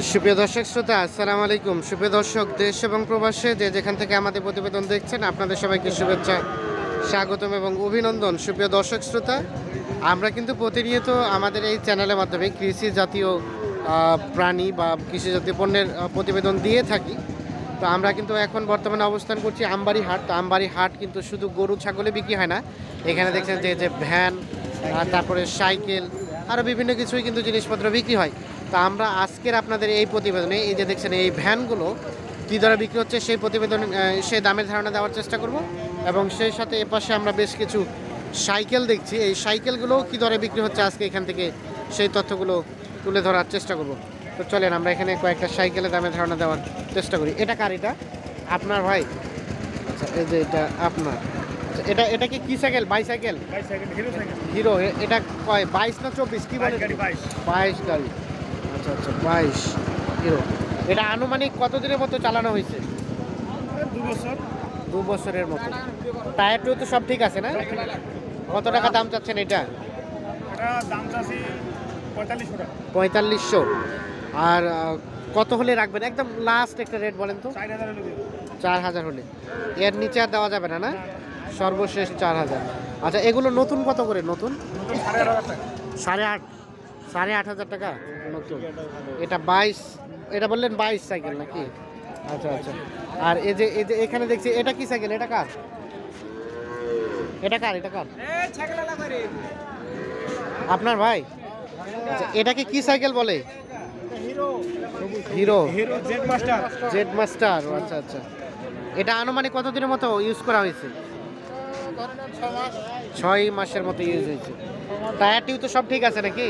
সুপ্রিয় দর্শক শ্রোতা, আসসালামু আলাইকুম। সুপ্রিয় দর্শক, দেশ এবং প্রবাসে যে যেখান থেকে আমাদের প্রতিবেদন দেখছেন, আপনাদের সবাইকে শুভেচ্ছা, স্বাগতম এবং অভিনন্দন। সুপ্রিয় দর্শক শ্রোতা, আমরা কিন্তু প্রতিনিয়ত আমাদের এই চ্যানেলের মাধ্যমে কৃষি জাতীয় প্রাণী বা কৃষি জাতীয় পণ্যের প্রতিবেদন দিয়ে থাকি। তো আমরা কিন্তু এখন বর্তমানে অবস্থান করছি আমবাড়ি হাট। তো আমবাড়ি হাট কিন্তু শুধু গরু ছাগলে বিক্রি হয় না, এখানে দেখছেন যে ভ্যান, তারপরে সাইকেল, আরও বিভিন্ন কিছুই কিন্তু জিনিসপত্র বিক্রি হয়। তা আমরা আজকের আপনাদের এই প্রতিবেদনে এই যে দেখছেন এই ভ্যানগুলো কী দরে বিক্রি হচ্ছে সেই প্রতিবেদন, সেই দামের ধারণা দেওয়ার চেষ্টা করব। এবং সেই সাথে এপাশে আমরা বেশ কিছু সাইকেল দেখছি, এই সাইকেলগুলোও কী দরে বিক্রি হচ্ছে আজকে এখান থেকে সেই তথ্যগুলো তুলে ধরার চেষ্টা করব। তো চলেন আমরা এখানে কয়েকটা সাইকেলের দামের ধারণা দেওয়ার চেষ্টা করি। এটা কার? এটা আপনার ভাই? আচ্ছা, এই যে এটা আপনার। আচ্ছা, এটা কি সাইকেল? বাইসাইকেল? হিরো। এটা কয় 22 না 24 কি বলে? 22 গাড়ি। আচ্ছা আচ্ছা, 22 হিরো। এটা আনুমানিক কতদিনের মতো চালানো হয়েছে? 2 বছরের মতো। টায়ার টু তো সব ঠিক আছে না? কত টাকা দাম চাচ্ছেন এটা? দাম চাচ্ছি 4500। আর কত হলে রাখবেন? একদম লাস্ট একটা রেট বলেন তো। 4000 হলে। এর নিচে আর দেওয়া যাবে না? না, সর্বশেষ 4000। আচ্ছা, এগুলো নতুন কত করে? নতুন 8,500 টাকা নতুন। এটা 22, এটা বললেন 22 সাইকেল নাকি? আচ্ছা আচ্ছা। আর এই যে এখানে দেখছি এটা কি সাইকেল? এটা কার? এটা কার? আপনার ভাই? আচ্ছা, এটাকে কি সাইকেল বলে? Hero Z master. আচ্ছা আচ্ছা। এটা আনুমানিক কতদিনের মতো ইউজ করা হয়েছে? 6 মাসের মতো ইউজ হয়েছে। টায়ার টিউ তো সব ঠিক আছে নাকি?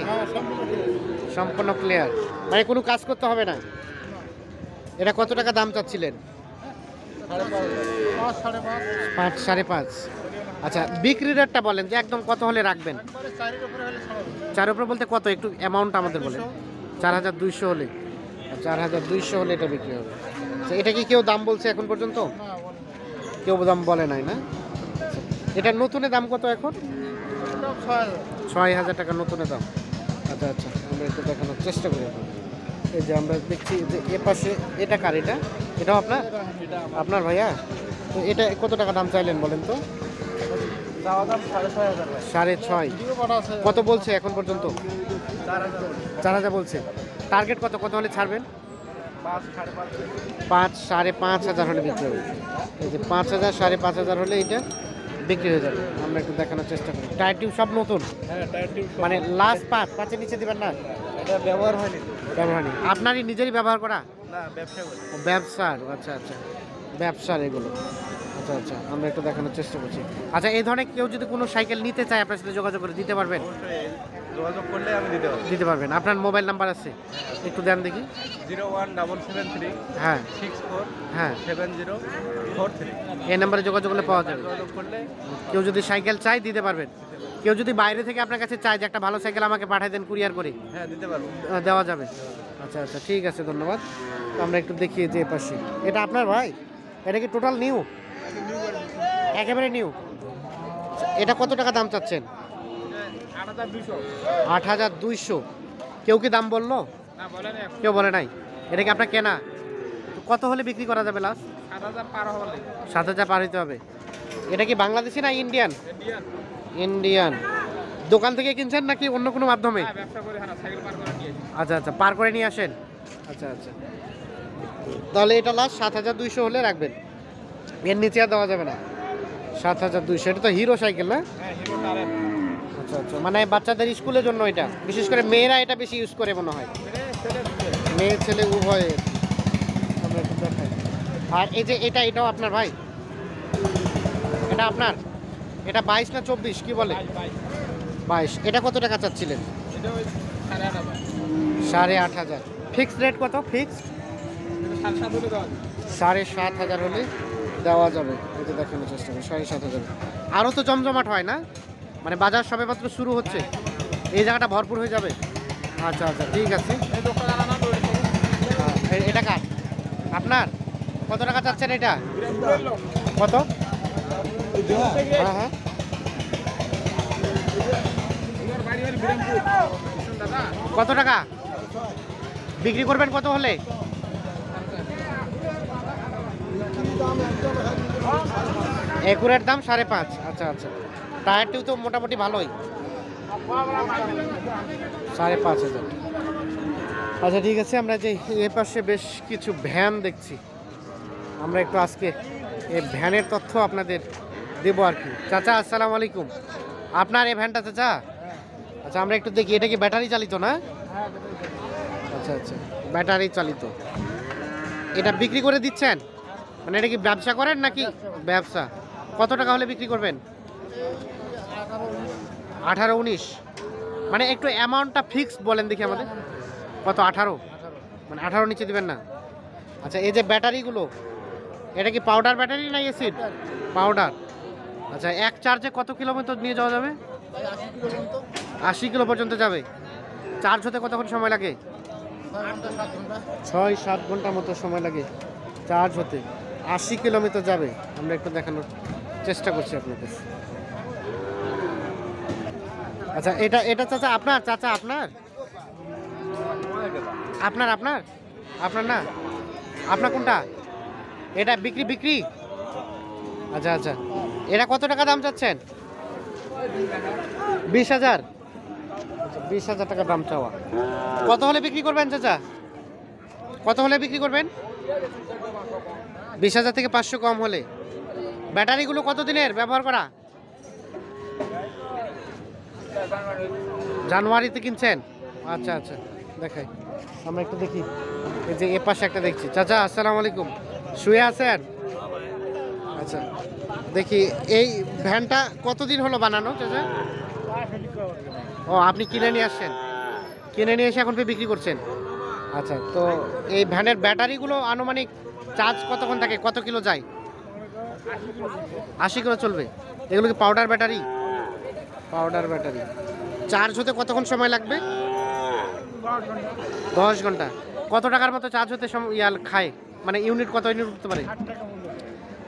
সম্পূর্ণ ক্লিয়ার, মানে কোনো কাজ করতে হবে না। এটা কত টাকা দাম চাচ্ছিলেন? 5, 5.5। আচ্ছা, বিক্রি রেটটা বলেন যে একদম কত হলে রাখবেন? 4 উপরে বলতে কত? একটু অ্যামাউন্ট আমাদের বলেন। 4200 হলে। 4200 হলে এটা বিক্রি হবে। আচ্ছা, এটা কি কেউ দাম বলছে এখন পর্যন্ত? কেউ দাম বলে নাই না? এটা নতুনের দাম কত এখন? 6000 টাকা নতুনের দাম। আচ্ছা আচ্ছা, আমরা একটু দেখানোর চেষ্টা করি। এই যে আমরা দেখছি যে এ পাশে এটা কার? এটাও আপনার ভাইয়া? তো এটা কত টাকা দাম চাইলেন বলেন তো? 6.5। কত বলছে এখন পর্যন্ত? 4000 বলছে। টার্গেট কত হলে ছাড়বেন? 5, 5.5 হলে বিক্রি হবে। এই যে 5000, 5.5 হলে এটা বিক্রি হয়ে যাবে। আমরা একটু দেখানোর চেষ্টা করি। টায়ার টিউব সব নতুন? মানে লাস্ট 5-5-এর নিচে দিবেন না? এটা ব্যবহার হয়নি। আপনারই নিজেরই ব্যবহার করা? না, ব্যবসা করি। ব্যবসার। আচ্ছা আচ্ছা, ব্যবসার এগুলো। আচ্ছা আচ্ছা, আমরা একটু দেখানোর চেষ্টা করছি। আচ্ছা, এই ধরনের কেউ যদি কোনো সাইকেল নিতে চায় আপনার সাথে যোগাযোগ করে দিতে পারবেন? যোগাযোগ করলে আমি দিতে পারবেন। আপনার মোবাইল নাম্বার আছে? একটু দেন দেখি। 01773 হ্যাঁ 64 হ্যাঁ 7043। এই নাম্বারে যোগাযোগ করলে পাওয়া যাবে। যোগাযোগ করলে কেউ যদি সাইকেল চাই দিতে পারবেন। কেউ যদি বাইরে থেকে আপনার কাছে চায় যে একটা ভালো সাইকেল আমাকে পাঠিয়ে দেন কুরিয়ার করে, হ্যাঁ দিতে পারবো। দেওয়া যাবে। আচ্ছা আচ্ছা, ঠিক আছে, ধন্যবাদ। তো আমরা একটু দেখিয়ে যে পাশে এটা আপনার ভাই? এটা কি টোটাল নিউ? একেবারে নিউ। এটা কত টাকা দাম চাচ্ছেন? 8200। কেউ কি দাম বললো? কেউ বলে নাই। এটা কি আপনার কেনা? কত হলে বিক্রি করা যাবে লাস্ট? 7000 পার হইতে হবে। এটা কি বাংলাদেশি না ইন্ডিয়ান? ইন্ডিয়ান। দোকান থেকে কিনছেন নাকি অন্য কোনো মাধ্যমে? আচ্ছা আচ্ছা, পার করে নিয়ে আসেন। আচ্ছা আচ্ছা, তাহলে এটা লাস্ট 7200 হলে রাখবেন। এর নিচে আর দেওয়া যাবে না। 7200। এটা তো হিরো সাইকেল না? আচ্ছা আচ্ছা, মানে বাচ্চাদের স্কুলের জন্য এটা, বিশেষ করে মেয়েরা এটা বেশি ইউজ করে মনে হয়। মেয়ে ছেলে উভয়ে। আমরা একটু দেখাই। আর এই যে এটাও আপনার ভাই? এটা আপনার? এটা 22 না 24 কি বলে? 22। এটা কত টাকা চাচ্ছিলেন? 8500। ফিক্সড রেট কত? ফিক্সড 7500 হলে দেওয়া যাবে। এটা দেখানোর চেষ্টা করি। 7500। আরও তো জমজমাট হয় না? মানে বাজার সবেমাত্র শুরু হচ্ছে, এই জায়গাটা ভরপুর হয়ে যাবে। আচ্ছা আচ্ছা, ঠিক আছে। এটা কার? আপনার? কত টাকা চাচ্ছেন এটা? কত? হ্যাঁ হ্যাঁ, কত টাকা? বিক্রি করবেন কত হলে? একুরের দাম 5.5। আচ্ছা আচ্ছা, টায়ারটিও তো মোটামুটি ভালোই, 5.5,000। আচ্ছা ঠিক আছে, আমরা যে এ পাশে বেশ কিছু ভ্যান দেখছি, আমরা একটু আজকে এই ভ্যানের তথ্য আপনাদের দেবো আর কি। চাচা আসসালামু আলাইকুম, আপনার এই ভ্যানটা চাচা? আচ্ছা আমরা একটু দেখি, এটা কি ব্যাটারি চালিত না? আচ্ছা আচ্ছা, ব্যাটারি চালিত। এটা বিক্রি করে দিচ্ছেন, মানে এটা কি ব্যবসা করেন নাকি? ব্যবসা। কত টাকা হলে বিক্রি করবেন? 18-19, মানে একটু অ্যামাউন্টটা ফিক্সড বলেন দেখি আমাদের। কত? 18? মানে 18 নিচে দিবেন না? আচ্ছা এই যে ব্যাটারিগুলো, এটা কি পাউডার ব্যাটারি না এসিড? পাউডার। আচ্ছা এক চার্জে কত কিলোমিটার নিয়ে যাওয়া যাবে? 80 কিলো পর্যন্ত যাবে। চার্জ হতে কতক্ষণ সময় লাগে? 6-7 ঘন্টা মতো সময় লাগে চার্জ হতে। 80 কিলোমিটার যাবে। আমরা একটু দেখানোর চেষ্টা করছি আপনাদের। আচ্ছা এটা এটা চাচা আপনার? চাচা আপনার? আপনার আপনার আপনার না, আপনার কোনটা? এটা বিক্রি বিক্রি? আচ্ছা আচ্ছা, এটা কত টাকা দাম চাচ্ছেন? 20,000। আচ্ছা 20,000 টাকা দাম চাওয়া। কত হলে বিক্রি করবেন চাচা? কত হলে বিক্রি করবেন? 20,000 থেকে 500 কম হলে। ব্যাটারিগুলো কত দিনের ব্যবহার করা? জানুয়ারিতে কিনছেন? আচ্ছা আচ্ছা, দেখাই আমরা একটু দেখি। এই যে এ পাশে একটা দেখছি। চাচা আসসালামু আলাইকুম, শুয়ে আছেন? আচ্ছা দেখি, এই ভ্যানটা কতদিন হলো বানানো চাচা? ও আপনি কিনে নিয়ে আসছেন, কিনে নিয়ে এসে এখন বিক্রি করছেন? আচ্ছা, তো এই ভ্যানের ব্যাটারিগুলো আনুমানিক চার্জ কতক্ষণ থাকে, কত কিলো যায়? 80 কিলো চলবে। এগুলো কি powder battery? Powder battery. Charge হতে কতক্ষণ সময় লাগবে? 10 ঘন্টা। কত টাকার মতো চার্জ হতে খায়, মানে ইউনিট কত ইউনিট উঠতে পারে?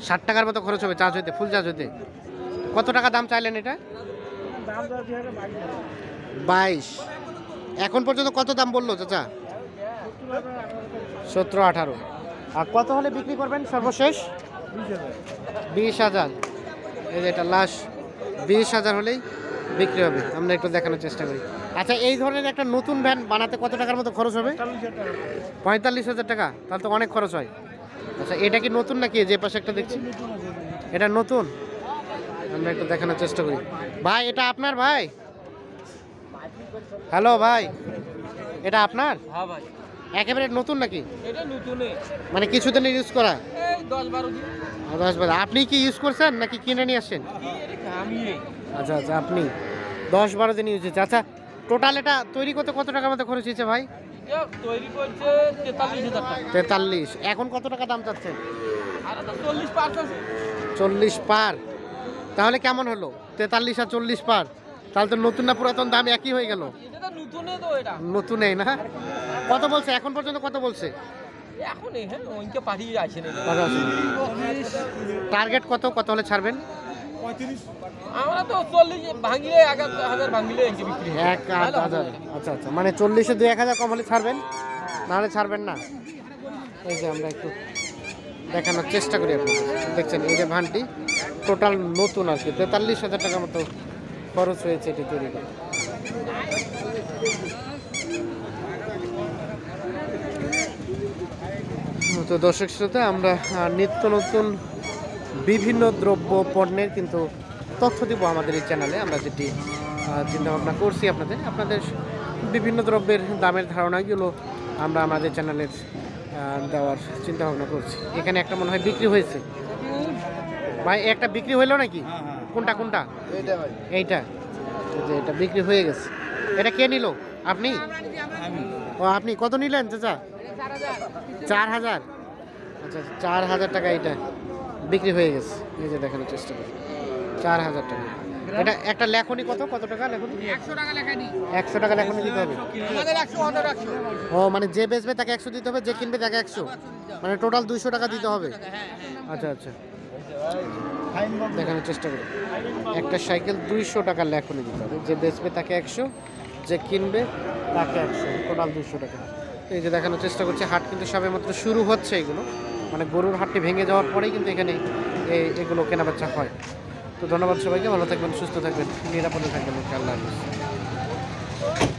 60 টাকার মতো খরচ হবে চার্জ হতে, ফুল চার্জ হতে। কত টাকা দাম চাইলেন এটা? 22। এখন পর্যন্ত কত দাম বললো চাচা? 17-18। আর কত হলে বিক্রি করবেন সর্বশেষ? 20,000। এই যে এটা লাস্ট 20,000 হলেই বিক্রি হবে। আমরা একটু দেখানোর চেষ্টা করি। আচ্ছা এই ধরনের একটা নতুন ভ্যান বানাতে কত টাকার মতো খরচ হবে? 45,000 টাকা। তাহলে তো অনেক খরচ হয়। আচ্ছা এটা কি নতুন নাকি? যে পাশে একটা দেখছি, এটা নতুন। আমরা একটু দেখানোর চেষ্টা করি। ভাই এটা আপনার? ভাই হ্যালো ভাই, এটা আপনার? হ্যাঁ ভাই, একেবারে নতুন নাকি? এটা নতুনই, মানে কিছুদিন ইউজ করা? এই 10-12 দিন। 10-12। আপনি কি ইউজ করছেন নাকি কিনে নিয়ে আসছেন? আমি আচ্ছা আচ্ছা, আপনি 10-12 দিন ইউজ হয়েছে। আচ্ছা টোটাল এটা তৈরি করতে কত টাকার মতো খরচ হয়েছে ভাই? তৈরি করছে 43,000 টাকা। 43। এখন কত টাকা দাম চাচ্ছেন? আর তো 40 পার আছে। 40 পার। তাহলে কেমন হলো? 43 আর 40 পার, তাহলে তো নতুন না পুরাতন দাম একই হয়ে গেল। এটা তো নতুনই তো, এটা নতুনই না? কত বলছে এখন পর্যন্ত, কত বলছে? এখন হ্যাঁ ওইকে পাঠিয়ে আসে না। টার্গেট কত, কত হলে ছাড়বেন? 35। আমরা তো 40 ভাঙিলে 1,000 ভাঙিলে এসে বিক্রি হয়। 1,000। আচ্ছা আচ্ছা, মানে 40-এ 2-1,000 কম হলে ছাড়বেন, নাহলে ছাড়বেন না। এই যে আমরা একটু দেখানোর চেষ্টা করি আপনাদের। দেখছেন এই যে ভ্যানটি টোটাল নতুন আর কি, 43,000 টাকার মতো খরচ হয়েছে এটি তৈরি করতে। তো দর্শক শ্রোতা, আমরা নিত্য নতুন বিভিন্ন দ্রব্য পণ্যের কিন্তু তথ্য দিব আমাদের এই চ্যানেলে। আমরা যেটি চিন্তা ভাবনা করছি আপনাদের বিভিন্ন দ্রব্যের দামের ধারণাগুলো আমরা আমাদের চ্যানেলের দেওয়ার চিন্তা ভাবনা করছি। এখানে একটা মনে হয় বিক্রি হয়েছে ভাই, একটা বিক্রি হইলো নাকি? কোনটা কোনটা? এইটা, যে এটা বিক্রি হয়ে গেছে। এটা কে নিল? আপনি? ও আপনি কত নিলেন চাচা? 4,000। আচ্ছা 4,000 টাকা এটা বিক্রি হয়ে গেছে। এই যে দেখানোর চেষ্টা করি, 4,000 টাকা। এটা একটা লেখনি কত, কত টাকা লেখনি? 100 টাকা লেখানি। 100 টাকা লেখনি দিতে হবে। আমাদের 100 অর্ডার 100। ও মানে যে বেচবে তাকে 100 দিতে হবে, যে কিনবে তাকে 100, মানে টোটাল 200 টাকা দিতে হবে। আচ্ছা আচ্ছা, দেখানোর চেষ্টা করি। একটা সাইকেল 200 টাকা লেখনি দিতে হবে, যে বেচবে তাকে 100, যে কিনবে তাকে 100, টোটাল 200 টাকা। এই যে দেখানোর চেষ্টা করছি, হাট কিন্তু সবেমাত্র শুরু হচ্ছে। এগুলো মানে গরুর হাটটি ভেঙে যাওয়ার পরেই কিন্তু এখানে এগুলো কেনাবেচা হয়। তো ধন্যবাদ সবাইকে, ভালো থাকবেন, সুস্থ থাকবেন, নিরাপদে থাকবেন। আল্লাহ হাফেজ।